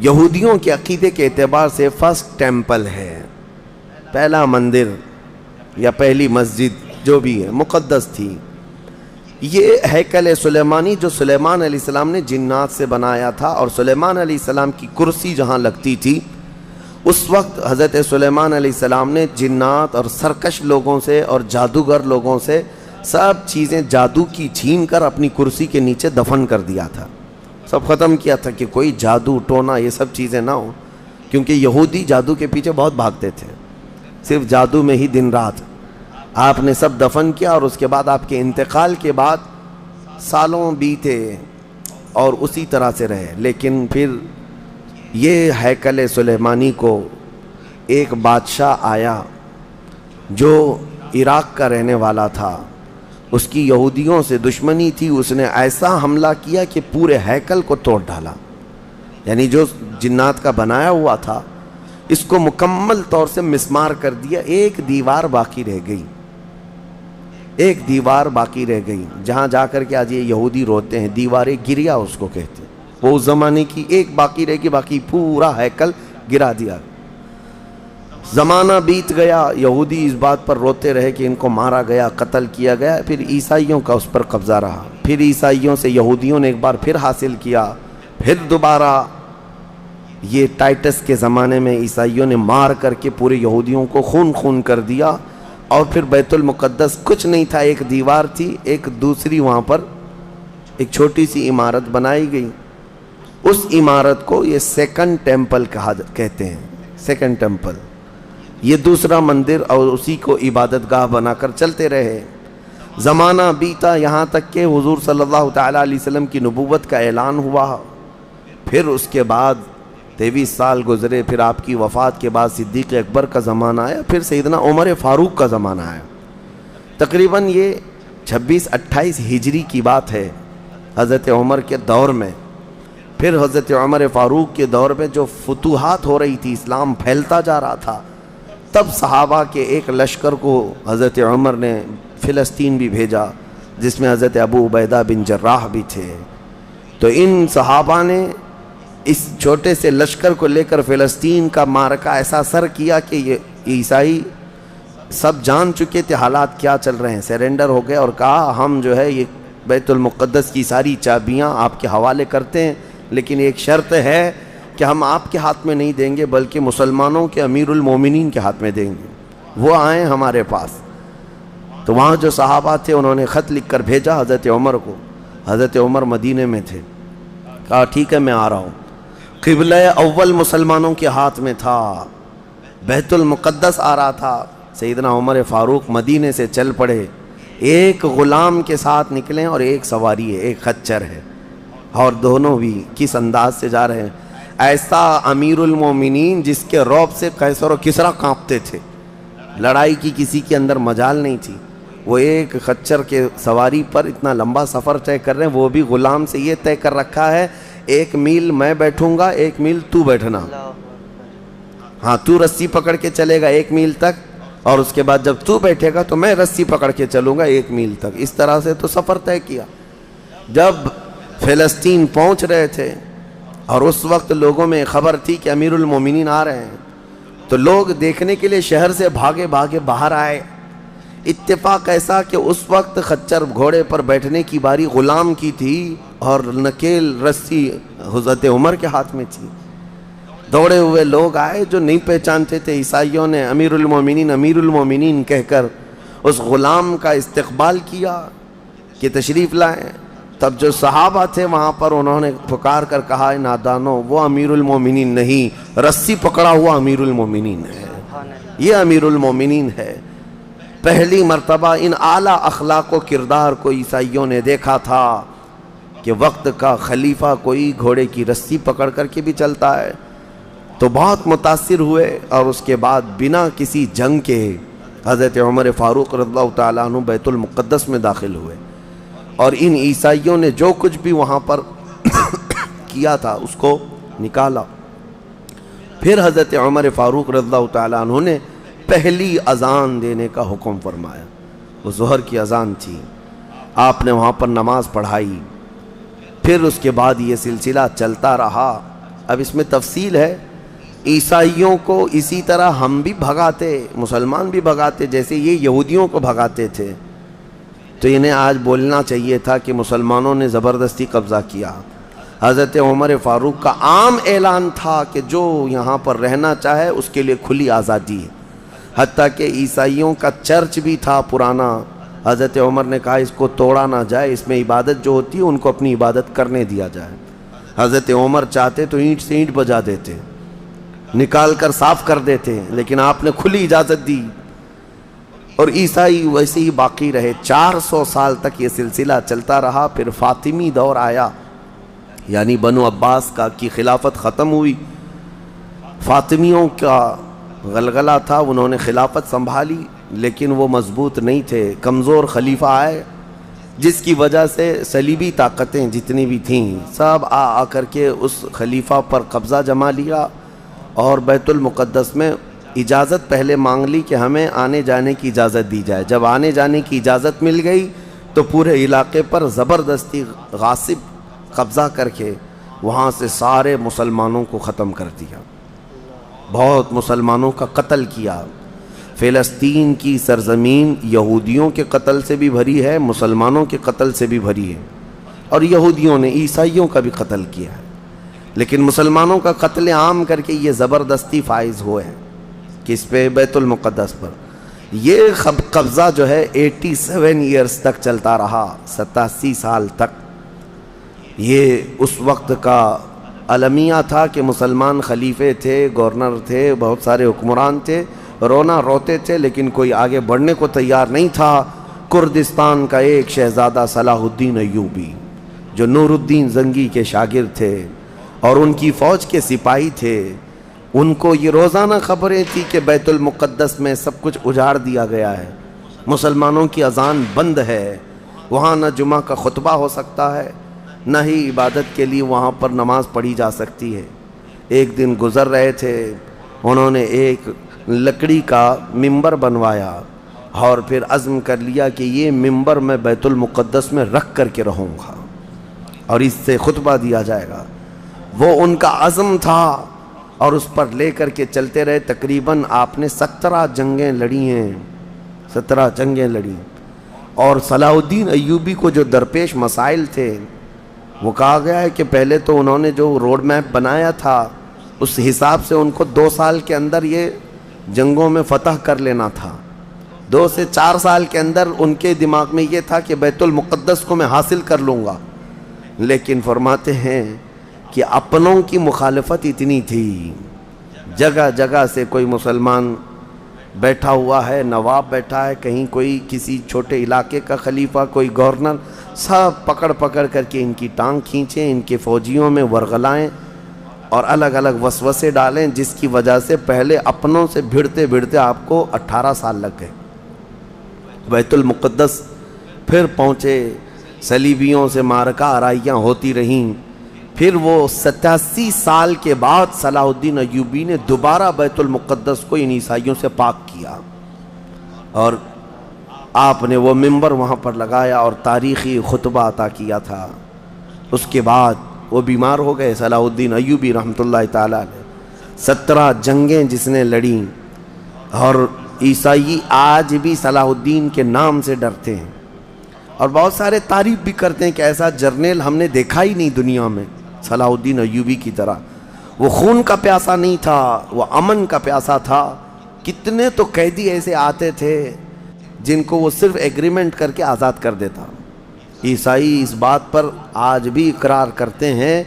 یہودیوں کے عقیدے کے اعتبار سے فرسٹ ٹیمپل ہے، پہلا مندر یا پہلی مسجد جو بھی ہے مقدس تھی۔ یہ ہیکل سلیمانی جو سلیمان علیہ السلام نے جنات سے بنایا تھا، اور سلیمان علیہ السلام کی کرسی جہاں لگتی تھی اس وقت حضرت سلیمان علیہ السلام نے جنات اور سرکش لوگوں سے اور جادوگر لوگوں سے سب چیزیں جادو کی چھین کر اپنی کرسی کے نیچے دفن کر دیا تھا، سب ختم کیا تھا کہ کوئی جادو ٹونا یہ سب چیزیں نہ ہوں، کیونکہ یہودی جادو کے پیچھے بہت بھاگتے تھے، صرف جادو میں ہی دن رات۔ آپ نے سب دفن کیا، اور اس کے بعد آپ کے انتقال کے بعد سالوں بیتے اور اسی طرح سے رہے۔ لیکن پھر یہ ہیکل سلیمانی کو ایک بادشاہ آیا جو عراق کا رہنے والا تھا، اس کی یہودیوں سے دشمنی تھی، اس نے ایسا حملہ کیا کہ پورے ہیکل کو توڑ ڈالا، یعنی جو جنات کا بنایا ہوا تھا اس کو مکمل طور سے مسمار کر دیا، ایک دیوار باقی رہ گئی، ایک دیوار باقی رہ گئی، جہاں جا کر کے آج یہ یہودی روتے ہیں، دیوار گریا اس کو کہتے ہیں، وہ اس زمانے کی ایک باقی رہ گئی، باقی پورا ہیکل گرا دیا۔ زمانہ بیت گیا، یہودی اس بات پر روتے رہے کہ ان کو مارا گیا، قتل کیا گیا، پھر عیسائیوں کا اس پر قبضہ رہا، پھر عیسائیوں سے یہودیوں نے ایک بار پھر حاصل کیا، پھر دوبارہ یہ ٹائٹس کے زمانے میں عیسائیوں نے مار کر کے پورے یہودیوں کو خون خون کر دیا، اور پھر بیت المقدس کچھ نہیں تھا، ایک دیوار تھی، ایک دوسری وہاں پر ایک چھوٹی سی عمارت بنائی گئی، اس عمارت کو یہ سیکنڈ ٹیمپل کہتے ہیں، سیکنڈ ٹیمپل، یہ دوسرا مندر، اور اسی کو عبادت گاہ بنا کر چلتے رہے۔ زمانہ بیتا یہاں تک کہ حضور صلی اللہ تعالیٰ علیہ وسلم کی نبوت کا اعلان ہوا، پھر اس کے بعد 23 سال گزرے، پھر آپ کی وفات کے بعد صدیق اکبر کا زمانہ آیا، پھر سیدنا عمر فاروق کا زمانہ آیا۔ تقریباً یہ 26-28 ہجری کی بات ہے، حضرت عمر کے دور میں، پھر حضرت عمر فاروق کے دور میں جو فتوحات ہو رہی تھی، اسلام پھیلتا جا رہا تھا، تب صحابہ کے ایک لشکر کو حضرت عمر نے فلسطین بھی بھیجا، جس میں حضرت ابو عبیدہ بن جراح بھی تھے۔ تو ان صحابہ نے اس چھوٹے سے لشکر کو لے کر فلسطین کا معرکہ ایسا سر کیا کہ یہ عیسائی سب جان چکے تھے حالات کیا چل رہے ہیں، سیرنڈر ہو گئے اور کہا ہم جو ہے یہ بیت المقدس کی ساری چابیاں آپ کے حوالے کرتے ہیں، لیکن ایک شرط ہے کہ ہم آپ کے ہاتھ میں نہیں دیں گے بلکہ مسلمانوں کے امیر المومنین کے ہاتھ میں دیں گے، وہ آئیں ہمارے پاس۔ تو وہاں جو صحابہ تھے انہوں نے خط لکھ کر بھیجا حضرت عمر کو، حضرت عمر مدینے میں تھے، کہا ٹھیک ہے میں آ رہا ہوں۔ قبلہ اول مسلمانوں کے ہاتھ میں تھا، بیت المقدس آ رہا تھا، سیدنا عمر فاروق مدینے سے چل پڑے، ایک غلام کے ساتھ نکلیں اور ایک سواری ہے، ایک خچر ہے، اور دونوں بھی کس انداز سے جا رہے ہیں، ایسا امیر المومنین جس کے رعب سے قیصر و کسریٰ کانپتے تھے، لڑائی کی کسی کے اندر مجال نہیں تھی، وہ ایک خچر کے سواری پر اتنا لمبا سفر طے کر رہے ہیں، وہ بھی غلام سے یہ طے کر رکھا ہے 1 میل میں بیٹھوں گا، 1 میل تو بیٹھنا، ہاں تو رسی پکڑ کے چلے گا 1 میل تک، اور اس کے بعد جب تو بیٹھے گا تو میں رسی پکڑ کے چلوں گا 1 میل تک، اس طرح سے تو سفر طے کیا۔ جب فلسطین پہنچ رہے تھے اور اس وقت لوگوں میں خبر تھی کہ امیر المومنین آ رہے ہیں، تو لوگ دیکھنے کے لیے شہر سے بھاگے بھاگے باہر آئے۔ اتفاق ایسا کہ اس وقت خچر گھوڑے پر بیٹھنے کی باری غلام کی تھی اور نکیل رسی حضرت عمر کے ہاتھ میں تھی۔ دوڑے ہوئے لوگ آئے جو نہیں پہچانتے تھے، عیسائیوں نے امیر المومنین کہہ کر اس غلام کا استقبال کیا کہ تشریف لائیں۔ تب جو صحابہ تھے وہاں پر انہوں نے پکار کر کہا نادانو، وہ امیر المومنین نہیں، رسی پکڑا ہوا امیر المومنین ہے، یہ امیر المومنین ہے۔ پہلی مرتبہ ان اعلیٰ اخلاق و کردار کو عیسائیوں نے دیکھا تھا کہ وقت کا خلیفہ کوئی گھوڑے کی رسی پکڑ کر کے بھی چلتا ہے، تو بہت متاثر ہوئے، اور اس کے بعد بنا کسی جنگ کے حضرت عمر فاروق رضی اللہ تعالیٰ عنہ بیت المقدس میں داخل ہوئے، اور ان عیسائیوں نے جو کچھ بھی وہاں پر کیا تھا اس کو نکالا۔ پھر حضرت عمر فاروق رضی اللہ تعالیٰ عنہ نے پہلی اذان دینے کا حکم فرمایا، وہ ظہر کی اذان تھی، آپ نے وہاں پر نماز پڑھائی۔ پھر اس کے بعد یہ سلسلہ چلتا رہا، اب اس میں تفصیل ہے، عیسائیوں کو اسی طرح ہم بھی بھگاتے، مسلمان بھی بھگاتے جیسے یہ یہودیوں کو بھگاتے تھے، تو انہیں آج بولنا چاہیے تھا کہ مسلمانوں نے زبردستی قبضہ کیا۔ حضرت عمر فاروق کا عام اعلان تھا کہ جو یہاں پر رہنا چاہے اس کے لیے کھلی آزادی ہے، حتیٰ کہ عیسائیوں کا چرچ بھی تھا پرانا، حضرت عمر نے کہا اس کو توڑا نہ جائے، اس میں عبادت جو ہوتی ہے ان کو اپنی عبادت کرنے دیا جائے۔ حضرت عمر چاہتے تو اینٹ سے اینٹ بجا دیتے، نکال کر صاف کر دیتے، لیکن آپ نے کھلی اجازت دی، اور عیسائی ویسے ہی باقی رہے۔ 400 سال تک یہ سلسلہ چلتا رہا۔ پھر فاطمی دور آیا، یعنی بنو عباس کی خلافت ختم ہوئی، فاطمیوں کا غلغلہ تھا، انہوں نے خلافت سنبھالی لیکن وہ مضبوط نہیں تھے، کمزور خلیفہ آئے، جس کی وجہ سے صلیبی طاقتیں جتنی بھی تھیں سب آ کر کے اس خلیفہ پر قبضہ جما لیا، اور بیت المقدس میں اجازت پہلے مانگ لی کہ ہمیں آنے جانے کی اجازت دی جائے۔ جب آنے جانے کی اجازت مل گئی تو پورے علاقے پر زبردستی غاصب قبضہ کر کے وہاں سے سارے مسلمانوں کو ختم کر دیا، بہت مسلمانوں کا قتل کیا۔ فلسطین کی سرزمین یہودیوں کے قتل سے بھی بھری ہے، مسلمانوں کے قتل سے بھی بھری ہے، اور یہودیوں نے عیسائیوں کا بھی قتل کیا ہے، لیکن مسلمانوں کا قتل عام کر کے یہ زبردستی فائز ہوئے ہیں کہ اس پہ بیت المقدس پر یہ قبضہ جو ہے 87 ایئرز تک چلتا رہا، 87 سال تک۔ یہ اس وقت کا المیہ تھا کہ مسلمان خلیفے تھے، گورنر تھے، بہت سارے حکمران تھے، رونا روتے تھے لیکن کوئی آگے بڑھنے کو تیار نہیں تھا۔ کردستان کا ایک شہزادہ صلاح الدین ایوبی جو نور الدین زنگی کے شاگرد تھے اور ان کی فوج کے سپاہی تھے، ان کو یہ روزانہ خبریں تھی کہ بیت المقدس میں سب کچھ اجاڑ دیا گیا ہے، مسلمانوں کی اذان بند ہے، وہاں نہ جمعہ کا خطبہ ہو سکتا ہے، نہ ہی عبادت کے لیے وہاں پر نماز پڑھی جا سکتی ہے۔ ایک دن گزر رہے تھے، انہوں نے ایک لکڑی کا ممبر بنوایا اور پھر عزم کر لیا کہ یہ ممبر میں بیت المقدس میں رکھ کر کے رہوں گا اور اس سے خطبہ دیا جائے گا۔ وہ ان کا عزم تھا اور اس پر لے کر کے چلتے رہے۔ تقریباً آپ نے 17 جنگیں لڑی ہیں، 17 جنگیں لڑی، اور صلاح الدین ایوبی کو جو درپیش مسائل تھے وہ کہا گیا ہے کہ پہلے تو انہوں نے جو روڈ میپ بنایا تھا اس حساب سے ان کو 2 سال کے اندر یہ جنگوں میں فتح کر لینا تھا، 2 سے 4 سال کے اندر ان کے دماغ میں یہ تھا کہ بیت المقدس کو میں حاصل کر لوں گا، لیکن فرماتے ہیں کہ اپنوں کی مخالفت اتنی تھی، جگہ جگہ سے کوئی مسلمان بیٹھا ہوا ہے، نواب بیٹھا ہے، کہیں کوئی کسی چھوٹے علاقے کا خلیفہ، کوئی گورنر، سب پکڑ پکڑ کر کے ان کی ٹانگ کھینچیں، ان کے فوجیوں میں ورغلائیں اور الگ الگ وسوسے ڈالیں، جس کی وجہ سے پہلے اپنوں سے بھڑتے بھڑتے آپ کو 18 سال لگ گئے۔ بیت المقدس پھر پہنچے، صلیبیوں سے معرکہ آرائیاں ہوتی رہیں، پھر وہ 87 سال کے بعد صلاح الدین ایوبی نے دوبارہ بیت المقدس کو ان عیسائیوں سے پاک کیا، اور آپ نے وہ ممبر وہاں پر لگایا اور تاریخی خطبہ عطا کیا تھا۔ اس کے بعد وہ بیمار ہو گئے صلاح الدین ایوبی رحمۃ اللہ تعالیٰ علیہ۔ 17 جنگیں جس نے لڑیں، اور عیسائی آج بھی صلاح الدین کے نام سے ڈرتے ہیں، اور بہت سارے تعریف بھی کرتے ہیں کہ ایسا جرنیل ہم نے دیکھا ہی نہیں دنیا میں صلاح الدین ایوبی کی طرح۔ وہ خون کا پیاسا نہیں تھا، وہ امن کا پیاسا تھا۔ کتنے تو قیدی ایسے آتے تھے جن کو وہ صرف ایگریمنٹ کر کے آزاد کر دیتا۔ عیسائی اس بات پر آج بھی اقرار کرتے ہیں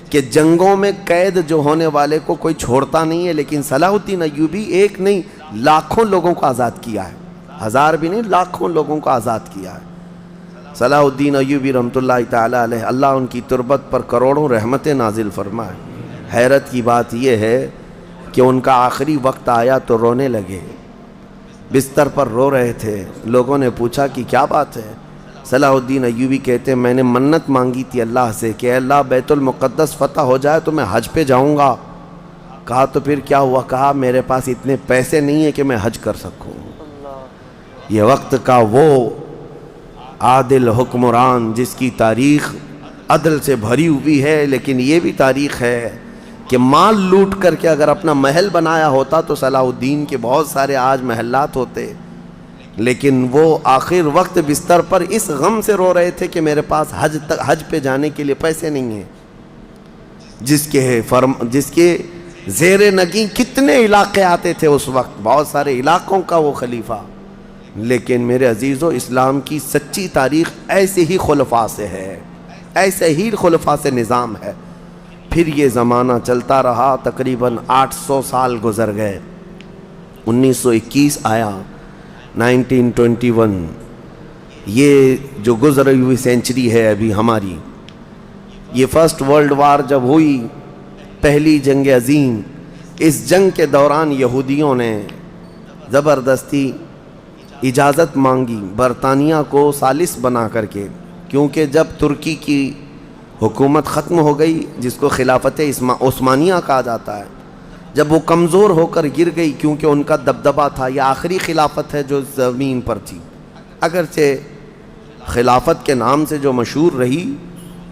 کہ جنگوں میں قید جو ہونے والے کو کوئی چھوڑتا نہیں ہے، لیکن صلاح الدین ایوبی ایک نہیں لاکھوں لوگوں کو آزاد کیا ہے، 1000 بھی نہیں، لاکھوں لوگوں کو آزاد کیا ہے۔ صلاح الدین ایوبی رحمۃ اللہ تعالیٰ علیہ، اللہ ان کی تربت پر کروڑوں رحمتیں نازل فرمائے۔ حیرت کی بات یہ ہے کہ ان کا آخری وقت آیا تو رونے لگے، بستر پر رو رہے تھے۔ لوگوں نے پوچھا کہ کیا بات ہے؟ صلاح الدین ایوبی کہتے ہیں میں نے منت مانگی تھی اللہ سے کہ اے اللہ بیت المقدس فتح ہو جائے تو میں حج پہ جاؤں گا۔ کہا تو پھر کیا ہوا؟ کہا میرے پاس اتنے پیسے نہیں ہیں کہ میں حج کر سکوں۔ یہ وقت کا وہ عادل حکمران جس کی تاریخ عدل سے بھری ہوئی ہے، لیکن یہ بھی تاریخ ہے کہ مال لوٹ کر کے اگر اپنا محل بنایا ہوتا تو صلاح الدین کے بہت سارے آج محلات ہوتے، لیکن وہ آخر وقت بستر پر اس غم سے رو رہے تھے کہ میرے پاس حج پہ جانے کے لیے پیسے نہیں ہیں. جس کے زیر نگیں کتنے علاقے آتے تھے اس وقت، بہت سارے علاقوں کا وہ خلیفہ. لیکن میرے عزیزو، اسلام کی سچی تاریخ ایسے ہی خلفاء سے ہے، ایسے ہی خلفاء سے نظام ہے. پھر یہ زمانہ چلتا رہا، تقریباً 800 سال گزر گئے. 1921 آیا، 1921. یہ جو گزری ہوئی سینچری ہے ابھی ہماری، یہ فرسٹ ورلڈ وار جب ہوئی، پہلی جنگ عظیم، اس جنگ کے دوران یہودیوں نے زبردستی اجازت مانگی برطانیہ کو ثالث بنا کر کے، کیونکہ جب ترکی کی حکومت ختم ہو گئی، جس کو خلافت عثمانیہ کہا جاتا ہے، جب وہ کمزور ہو کر گر گئی، کیونکہ ان کا دبدبہ تھا، یہ آخری خلافت ہے جو زمین پر تھی. اگرچہ خلافت کے نام سے جو مشہور رہی،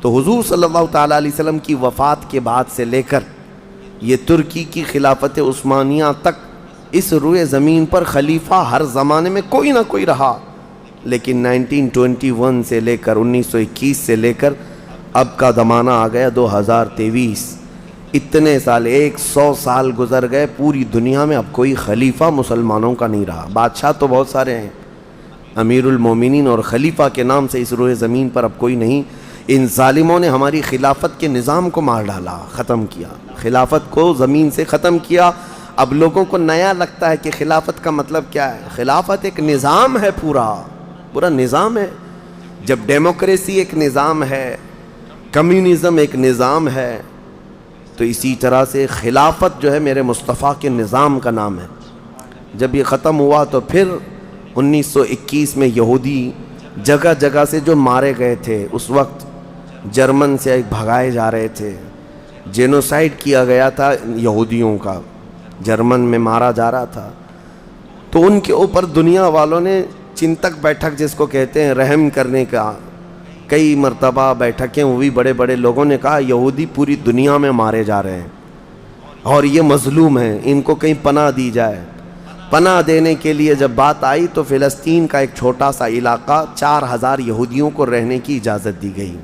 تو حضور صلی اللہ تعالیٰ علیہ وسلم کی وفات کے بعد سے لے کر یہ ترکی کی خلافت عثمانیہ تک اس روئے زمین پر خلیفہ ہر زمانے میں کوئی نہ کوئی رہا. لیکن 1921 سے لے کر 1921 سے لے کر اب کا زمانہ آ گیا 2023. اتنے سال، 100 سال گزر گئے، پوری دنیا میں اب کوئی خلیفہ مسلمانوں کا نہیں رہا. بادشاہ تو بہت سارے ہیں، امیر المومنین، اور خلیفہ کے نام سے اس روئے زمین پر اب کوئی نہیں. ان ظالموں نے ہماری خلافت کے نظام کو مار ڈالا، ختم کیا، خلافت کو زمین سے ختم کیا. اب لوگوں کو نیا لگتا ہے کہ خلافت کا مطلب کیا ہے. خلافت ایک نظام ہے، پورا نظام ہے. جب ڈیموکریسی ایک نظام ہے، کمیونزم ایک نظام ہے، تو اسی طرح سے خلافت جو ہے میرے مصطفیٰ کے نظام کا نام ہے. جب یہ ختم ہوا تو پھر 1921 میں یہودی جگہ جگہ سے جو مارے گئے تھے، اس وقت جرمن سے بھگائے جا رہے تھے، جینوسائیڈ کیا گیا تھا یہودیوں کا، جرمن میں مارا جا رہا تھا. تو ان کے اوپر دنیا والوں نے چنتک بیٹھک جس کو کہتے ہیں، رحم کرنے کا کئی مرتبہ بیٹھکیں ہوئی. بڑے بڑے لوگوں نے کہا یہودی پوری دنیا میں مارے جا رہے ہیں اور یہ مظلوم ہیں، ان کو کہیں پناہ دی جائے. پناہ دینے کے لیے جب بات آئی تو فلسطین کا ایک چھوٹا سا علاقہ، 4000 یہودیوں کو رہنے کی اجازت دی گئی.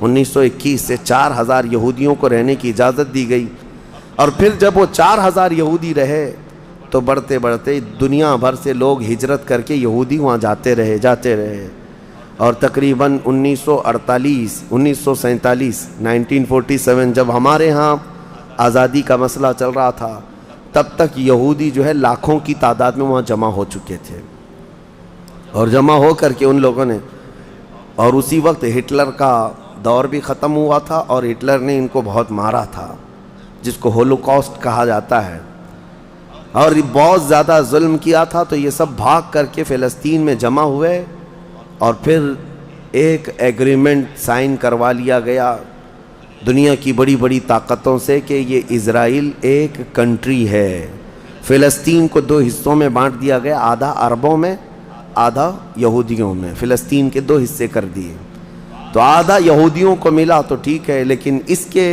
1921 سے 4000 یہودیوں کو رہنے کی اجازت دی گئی. اور پھر جب وہ 4000 یہودی رہے تو بڑھتے بڑھتے دنیا بھر سے لوگ ہجرت کر کے یہودی وہاں جاتے رہے. اور تقریباً 1948 1947 1947 جب ہمارے ہاں آزادی کا مسئلہ چل رہا تھا، تب تک یہودی جو ہے لاکھوں کی تعداد میں وہاں جمع ہو چکے تھے. اور جمع ہو کر کے ان لوگوں نے، اور اسی وقت ہٹلر کا دور بھی ختم ہوا تھا اور ہٹلر نے ان کو بہت مارا تھا، جس کو ہولوکاسٹ کہا جاتا ہے، اور بہت زیادہ ظلم کیا تھا. تو یہ سب بھاگ کر کے فلسطین میں جمع ہوئے اور پھر ایک ایگریمنٹ سائن کروا لیا گیا دنیا کی بڑی بڑی طاقتوں سے کہ یہ اسرائیل ایک کنٹری ہے. فلسطین کو 2 حصوں میں بانٹ دیا گیا، آدھا عربوں میں، آدھا یہودیوں میں. فلسطین کے 2 حصے کر دیے. تو آدھا یہودیوں کو ملا تو ٹھیک ہے، لیکن اس کے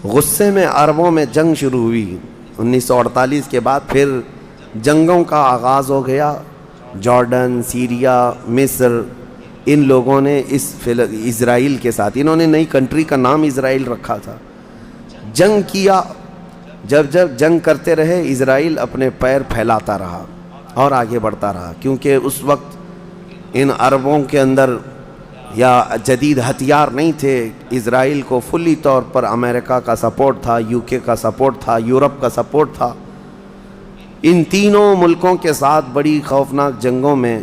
غصے میں عربوں میں جنگ شروع ہوئی. 1948 کے بعد پھر جنگوں کا آغاز ہو گیا. جارڈن، سیریا، مصر، ان لوگوں نے اسرائیل کے ساتھ، انہوں نے نئی کنٹری کا نام اسرائیل رکھا تھا، جنگ کیا. جب جنگ کرتے رہے، اسرائیل اپنے پیر پھیلاتا رہا اور آگے بڑھتا رہا، کیونکہ اس وقت ان عربوں کے اندر یا جدید ہتھیار نہیں تھے. اسرائیل کو فلی طور پر امریکہ کا سپورٹ تھا، UK کا سپورٹ تھا، یورپ کا سپورٹ تھا. ان تینوں ملکوں کے ساتھ بڑی خوفناک جنگوں میں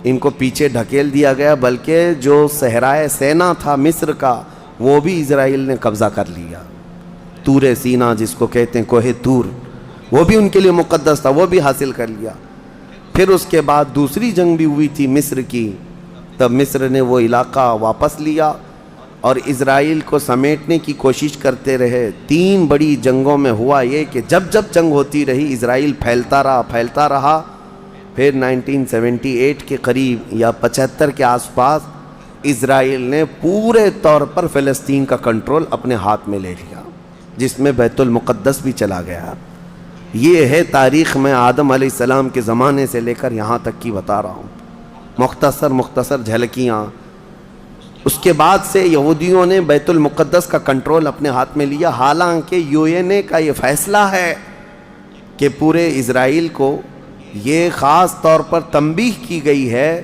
ان کو پیچھے ڈھکیل دیا گیا، بلکہ جو صحرائے سینا تھا مصر کا، وہ بھی اسرائیل نے قبضہ کر لیا. طور سینا جس کو کہتے ہیں، کوہ طور، وہ بھی ان کے لیے مقدس تھا، وہ بھی حاصل کر لیا. پھر اس کے بعد دوسری جنگ بھی ہوئی تھی مصر کی، تب مصر نے وہ علاقہ واپس لیا اور اسرائیل کو سمیٹنے کی کوشش کرتے رہے. 3 بڑی جنگوں میں ہوا یہ کہ جب جنگ ہوتی رہی، اسرائیل پھیلتا رہا. پھر 1978 کے قریب یا 75 کے آس پاس اسرائیل نے پورے طور پر فلسطین کا کنٹرول اپنے ہاتھ میں لے لیا. جس میں بیت المقدس بھی چلا گیا. یہ ہے تاریخ میں آدم علیہ السلام کے زمانے سے لے کر یہاں تک کی بتا رہا ہوں, مختصر جھلکیاں. اس کے بعد سے یہودیوں نے بیت المقدس کا کنٹرول اپنے ہاتھ میں لیا, حالانکہ UN کا یہ فیصلہ ہے کہ پورے اسرائیل کو یہ خاص طور پر تنبیہ کی گئی ہے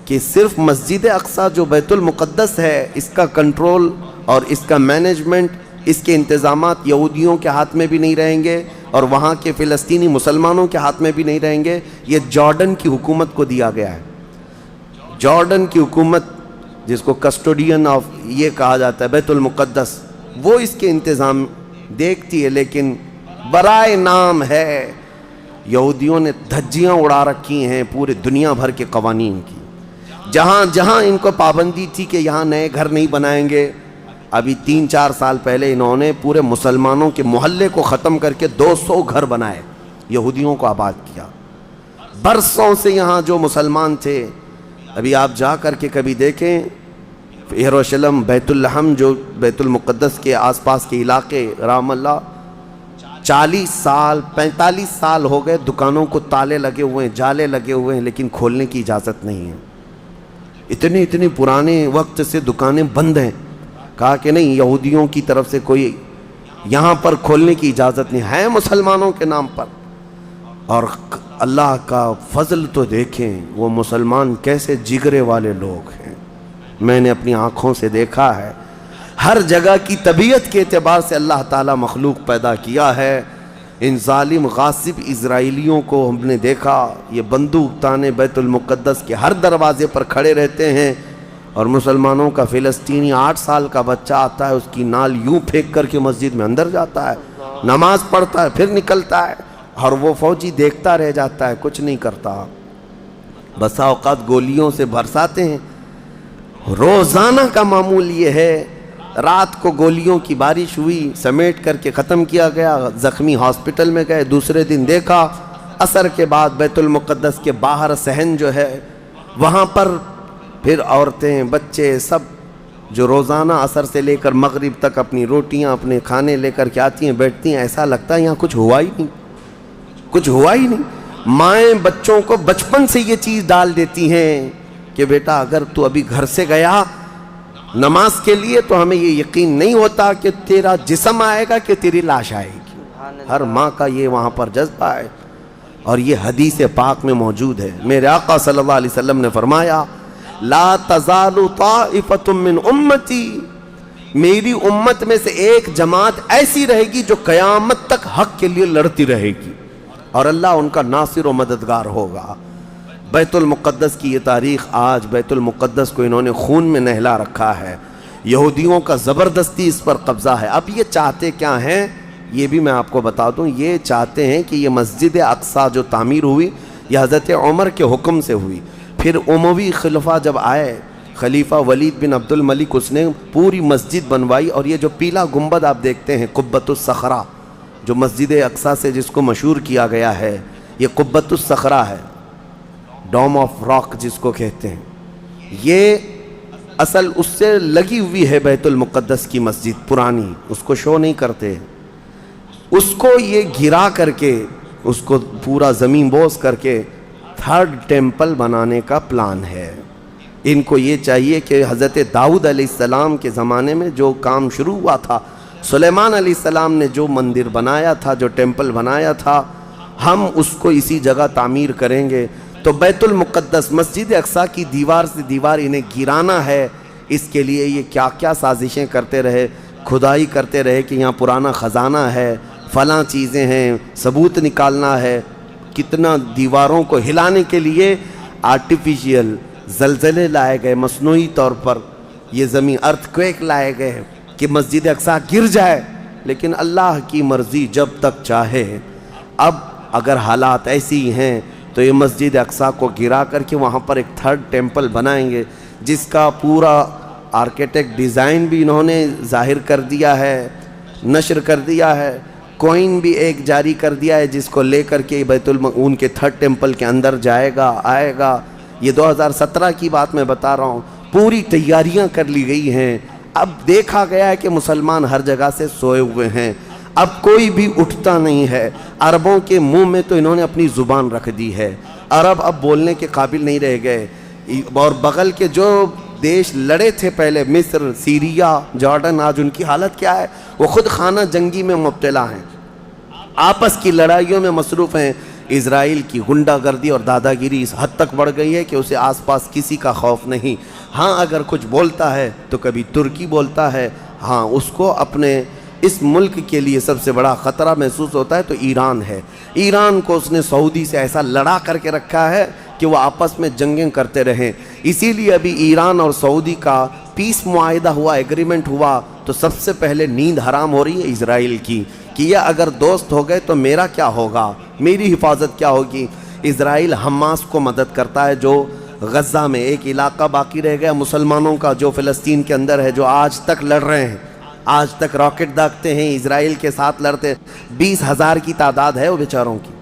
کہ صرف مسجد اقصی جو بیت المقدس ہے اس کا کنٹرول اور اس کا مینجمنٹ, اس کے انتظامات یہودیوں کے ہاتھ میں بھی نہیں رہیں گے اور وہاں کے فلسطینی مسلمانوں کے ہاتھ میں بھی نہیں رہیں گے. یہ جارڈن کی حکومت کو دیا گیا ہے. جارڈن کی حکومت, جس کو کسٹوڈین آف یہ کہا جاتا ہے بیت المقدس, وہ اس کے انتظام دیکھتی ہے, لیکن برائے نام ہے یہودیوں نے دھجیاں اڑا رکھی ہیں پورے دنیا بھر کے قوانین کی. جہاں جہاں ان کو پابندی تھی کہ یہاں نئے گھر نہیں بنائیں گے, ابھی 3-4 سال پہلے انہوں نے پورے مسلمانوں کے محلے کو ختم کر کے 200 گھر بنائے, یہودیوں کو آباد کیا. برسوں سے یہاں جو مسلمان تھے, ابھی آپ جا کر کے کبھی دیکھیں یروشلم, بیت الحم جو بیت المقدس کے آس پاس کے علاقے, رحم اللہ, 40 سال 45 سال ہو گئے دکانوں کو تالے لگے ہوئے ہیں, جالے لگے ہوئے ہیں, لیکن کھولنے کی اجازت نہیں ہے. اتنے پرانے وقت سے دکانیں بند ہیں. کہا کہ نہیں, یہودیوں کی طرف سے کوئی یہاں پر کھولنے کی اجازت نہیں ہے, مسلمانوں کے نام پر. اور اللہ کا فضل تو دیکھیں, وہ مسلمان کیسے جگرے والے لوگ ہیں. میں نے اپنی آنکھوں سے دیکھا ہے, ہر جگہ کی طبیعت کے اعتبار سے اللہ تعالیٰ مخلوق پیدا کیا ہے. ان ظالم غاصب اسرائیلیوں کو ہم نے دیکھا, یہ بندوق تانے بیت المقدس کے ہر دروازے پر کھڑے رہتے ہیں, اور مسلمانوں کا فلسطینی 8 سال کا بچہ آتا ہے, اس کی نال یوں پھینک کر کے مسجد میں اندر جاتا ہے, نماز پڑھتا ہے, پھر نکلتا ہے, اور وہ فوجی دیکھتا رہ جاتا ہے, کچھ نہیں کرتا. بسا اوقات گولیوں سے برساتے ہیں. روزانہ کا معمول یہ ہے, رات کو گولیوں کی بارش ہوئی, سمیٹ کر کے ختم کیا گیا, زخمی ہاسپٹل میں گئے, دوسرے دن دیکھا عصر کے بعد بیت المقدس کے باہر صحن جو ہے وہاں پر پھر عورتیں, بچے, سب جو روزانہ عصر سے لے کر مغرب تک اپنی روٹیاں, اپنے کھانے لے کر کے آتی ہیں, بیٹھتی ہیں. ایسا لگتا ہے یہاں کچھ ہوا ہی نہیں. مائیں بچوں کو بچپن سے یہ چیز ڈال دیتی ہیں کہ بیٹا اگر تو ابھی گھر سے گیا نماز کے لیے تو ہمیں یہ یقین نہیں ہوتا کہ تیرا جسم آئے گا کہ تیری لاش آئے گی. ہر ماں کا یہ وہاں پر جذبہ ہے, اور یہ حدیث پاک میں موجود ہے. میرے آقا صلی اللہ علیہ وسلم نے فرمایا, لا تزال طائفۃ من امتی, میری امت میں سے ایک جماعت ایسی رہے گی جو قیامت تک حق کے لیے لڑتی رہے گی, اور اللہ ان کا ناصر و مددگار ہوگا. بیت المقدس کی یہ تاریخ, آج بیت المقدس کو انہوں نے خون میں نہلا رکھا ہے. یہودیوں کا زبردستی اس پر قبضہ ہے. اب یہ چاہتے کیا ہیں, یہ بھی میں آپ کو بتا دوں. یہ چاہتے ہیں کہ یہ مسجد اقصی جو تعمیر ہوئی یہ حضرت عمر کے حکم سے ہوئی. پھر اموی خلفاء جب آئے, خلیفہ ولید بن عبد الملک, اس نے پوری مسجد بنوائی. اور یہ جو پیلا گنبد آپ دیکھتے ہیں, قبۃ الصخرہ, جو مسجد اقصی سے جس کو مشہور کیا گیا ہے, یہ قبۃ الصخرہ ہے, ڈوم آف راک جس کو کہتے ہیں. یہ اصل اس سے لگی ہوئی ہے بیت المقدس کی مسجد پرانی, اس کو شو نہیں کرتے. اس کو یہ گرا کر کے, اس کو پورا زمین بوس کر کے 3rd ٹیمپل بنانے کا پلان ہے. ان کو یہ چاہیے کہ حضرت داؤد علیہ السلام کے زمانے میں جو کام شروع ہوا تھا, سلیمان علیہ السلام نے جو مندر بنایا تھا, جو ٹیمپل بنایا تھا, ہم اس کو اسی جگہ تعمیر کریں گے. تو بیت المقدس مسجد اقصی کی دیوار سے دیوار انہیں گرانا ہے. اس کے لیے یہ کیا کیا سازشیں کرتے رہے, کھدائی کرتے رہے کہ یہاں پرانا خزانہ ہے, فلاں چیزیں ہیں, ثبوت نکالنا ہے. کتنا دیواروں کو ہلانے کے لیے آرٹیفیشیل زلزلے لائے گئے, مصنوعی طور پر یہ زمین ارتھ کویک لائے گئے کہ مسجد اقصی گر جائے. لیکن اللہ کی مرضی جب تک چاہے. اب اگر حالات ایسی ہیں تو یہ مسجد اقصی کو گرا کر کے وہاں پر ایک 3rd ٹیمپل بنائیں گے, جس کا پورا آرکیٹیکٹ ڈیزائن بھی انہوں نے ظاہر کر دیا ہے, نشر کر دیا ہے. کوئن بھی ایک جاری کر دیا ہے جس کو لے کر کے ان کے 3rd ٹیمپل کے اندر جائے گا, آئے گا. یہ 2017 کی بات میں بتا رہا ہوں. پوری تیاریاں کر لی گئی ہیں. اب دیکھا گیا ہے کہ مسلمان ہر جگہ سے سوئے ہوئے ہیں، اب کوئی بھی اٹھتا نہیں ہے۔ عربوں کے منہ میں تو انہوں نے اپنی زبان رکھ دی ہے، عرب اب بولنے کے قابل نہیں رہ گئے۔ اور بغل کے جو دیش لڑے تھے پہلے، مصر، سیریا، جارڈن، آج ان کی حالت کیا ہے؟ وہ خود خانہ جنگی میں مبتلا ہیں، آپس کی لڑائیوں میں مصروف ہیں۔ اسرائیل کی غنڈہ گردی اور دادا گیری اس حد تک بڑھ گئی ہے کہ اسے آس پاس کسی کا خوف نہیں۔ ہاں اگر کچھ بولتا ہے تو کبھی ترکی بولتا ہے، ہاں اس کو اپنے اس ملک کے لیے سب سے بڑا خطرہ محسوس ہوتا ہے تو ایران ہے۔ ایران کو اس نے سعودی سے ایسا لڑا کر کے رکھا ہے کہ وہ آپس میں جنگیں کرتے رہیں۔ اسی لیے ابھی ایران اور سعودی کا پیس معاہدہ ہوا، ایگریمنٹ ہوا، تو سب سے پہلے نیند حرام ہو رہی ہے اسرائیل کی کہ یہ اگر دوست ہو گئے تو میرا کیا ہوگا، میری حفاظت کیا ہوگی۔ اسرائیل حماس کو مدد کرتا ہے، جو غزہ میں ایک علاقہ باقی رہ گیا مسلمانوں کا جو فلسطین کے اندر ہے، جو آج تک لڑ رہے ہیں، آج تک راکٹ داغتے ہیں، اسرائیل کے ساتھ لڑتے ہیں۔ 20,000 کی تعداد ہے وہ بیچاروں کی،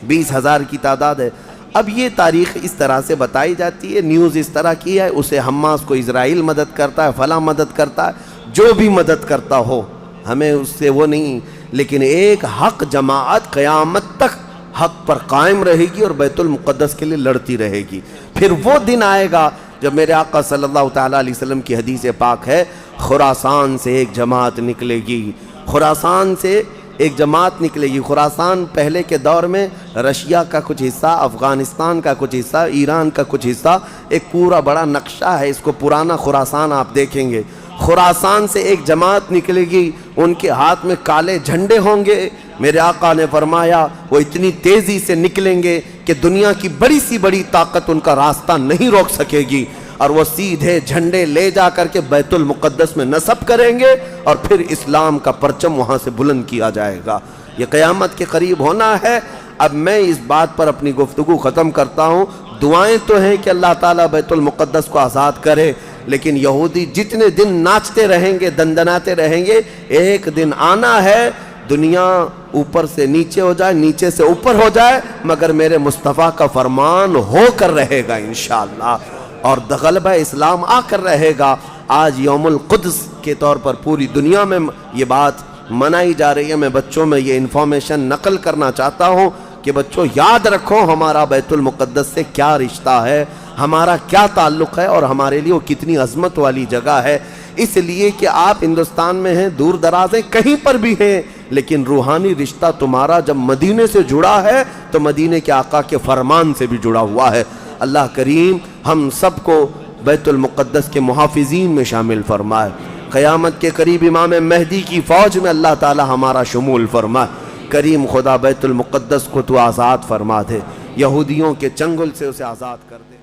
20,000 کی تعداد ہے۔ اب یہ تاریخ اس طرح سے بتائی جاتی ہے، نیوز اس طرح کی ہے، اسے حماس کو اسرائیل مدد کرتا ہے، فلاں مدد کرتا ہے، جو بھی مدد کرتا ہو ہمیں اس سے وہ نہیں، لیکن ایک حق جماعت قیامت تک حق پر قائم رہے گی اور بیت المقدس کے لیے لڑتی رہے گی۔ پھر وہ دن آئے گا جب میرے آقا صلی اللہ تعالیٰ علیہ وسلم کی حدیث پاک ہے، خراسان سے ایک جماعت نکلے گی، خراسان سے ایک جماعت نکلے گی۔ خراسان پہلے کے دور میں رشیا کا کچھ حصہ، افغانستان کا کچھ حصہ، ایران کا کچھ حصہ، ایک پورا بڑا نقشہ ہے، اس کو پرانا خراسان آپ دیکھیں گے۔ خراسان سے ایک جماعت نکلے گی، ان کے ہاتھ میں کالے جھنڈے ہوں گے۔ میرے آقا نے فرمایا وہ اتنی تیزی سے نکلیں گے کہ دنیا کی بڑی سی بڑی طاقت ان کا راستہ نہیں روک سکے گی، اور وہ سیدھے جھنڈے لے جا کر کے بیت المقدس میں نصب کریں گے، اور پھر اسلام کا پرچم وہاں سے بلند کیا جائے گا۔ یہ قیامت کے قریب ہونا ہے۔ اب میں اس بات پر اپنی گفتگو ختم کرتا ہوں۔ دعائیں تو ہیں کہ اللہ تعالیٰ بیت المقدس کو آزاد کرے، لیکن یہودی جتنے دن ناچتے رہیں گے، دندناتے رہیں گے، ایک دن آنا ہے دنیا اوپر سے نیچے ہو جائے، نیچے سے اوپر ہو جائے، مگر میرے مصطفیٰ کا فرمان ہو کر رہے گا انشاءاللہ، اور غلبہ اسلام آ کر رہے گا۔ آج یوم القدس کے طور پر پوری دنیا میں یہ بات منائی جا رہی ہے۔ میں بچوں میں یہ انفارمیشن نقل کرنا چاہتا ہوں کہ بچوں یاد رکھو ہمارا بیت المقدس سے کیا رشتہ ہے، ہمارا کیا تعلق ہے، اور ہمارے لیے وہ کتنی عظمت والی جگہ ہے۔ اس لیے کہ آپ ہندوستان میں ہیں، دور دراز ہیں، کہیں پر بھی ہیں، لیکن روحانی رشتہ تمہارا جب مدینے سے جڑا ہے تو مدینے کے آقا کے فرمان سے بھی جڑا ہوا ہے۔ اللہ کریم ہم سب کو بیت المقدس کے محافظین میں شامل فرمائے۔ قیامت کے قریب امام مہدی کی فوج میں اللہ تعالی ہمارا شمول فرمائے۔ کریم خدا بیت المقدس کو تو آزاد فرما دے، یہودیوں کے چنگل سے اسے آزاد کر دے۔